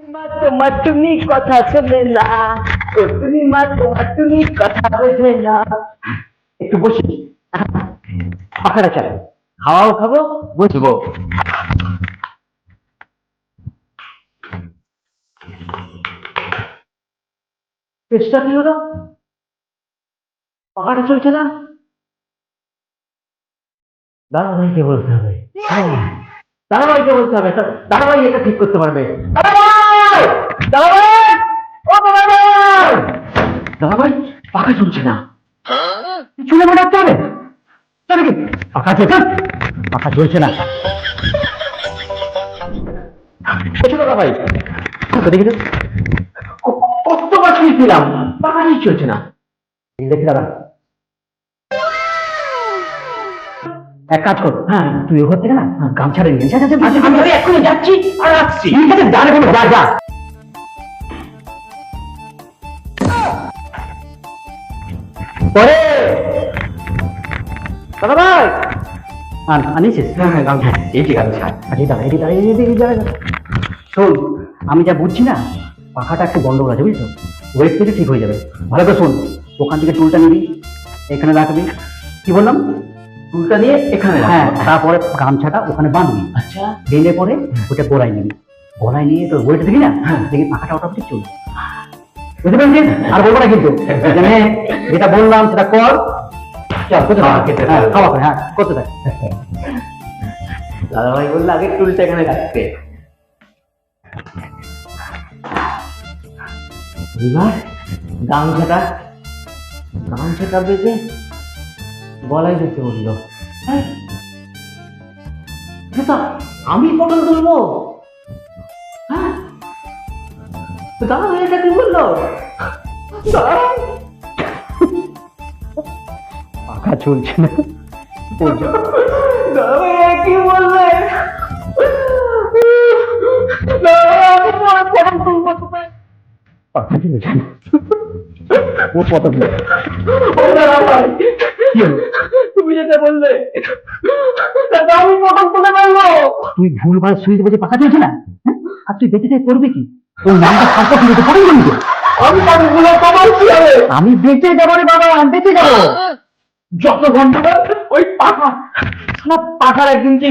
মা তোমার তুমি কথা শোনে না, ও তুমি মা তোমার তুমি কথা বোঝে না। একটু বসি, পাখাটা চালাই, খাওয়াও খাবো, বসবো। চেষ্টা কি হলো? পাখাটা চলছে না। দাদাভাইকে বলতে হবে। হ্যাঁ, দাদাভাইকে বলতে হবে, দাদাভাই এটা ঠিক করতে পারবে। দাদাভাই! দাদাভাই! ও দাদাভাই! দাদাভাই, পাখা চলছে না। চুলে মনে হবে, তাহলে কি পাখা চলছে? পাখা চলছে না। এসো দাদাভাই, দেখি তো। কতবার শুয়েছিলাম, পাখাই চলছে না। দেখি দাদা, এক কাজ কর, হ্যাঁ তুই ওখান থেকে না গামছাটা নিয়ে যা। আমি এক্ষুনি যাচ্ছি আর আসছি। ঠিক আছে, যা রে, যা যা। পরে দাদা ভাই আনিছিস? হ্যাঁ গামছা এই ঠিক আছে। শোন, আমি যা বুঝছি না, পাখাটা একটু গন্ডগোল আছে, বুঝছো? ওয়েট থেকে ঠিক হয়ে যাবে। ভালো করে শোন, ওখান থেকে টুলটা নিবি, এখানে রাখবি। কি বললাম? টুলটা নিয়ে এখানে, হ্যাঁ, তারপরে গামছাটা ওখানে বাঁধবি। আচ্ছা, বেঁধে পরে ওটা গলায় নিবি। গলায় নিয়ে তোর ওয়েট দিবি না, দেখি পাখাটা অটোমেটিক চলবে। বুঝতে পেরেছিস? আর বলবো না কিন্তু, যেটা বললাম সেটা কর। চল করতে থাক, খাওয়া করে, হ্যাঁ করতে থাক। দাদাভাই বললো আগে টুলটা এখানে রাখতে। এবার গামছাটা বেঁধে গলায় দিতে বললো। হ্যাঁ, আমি পটল তুলবো? হ্যাঁ, দাদা ভাই এটা কি বললো? পাখা চলছে না। দাদা ভাই কি বললে? পাখা চলছে না, ও পটল। তুমি যেটা বললে আমি পটল তুলে পারবো। তুই ভুলভাল শুয়ে বলছে পাখা চলছে না, আর তুই বেঁচে যাই করবি কি? তোর নামটা খারাপ করে দিতে পারবি না। আমি পাখগুলো তোমার কি হবে? আমি বেঁচে যাবো রে বাবা, আমি বেঁচে যাবো। যত ঘন্টা ওই পাখা, পাখার একদিন কি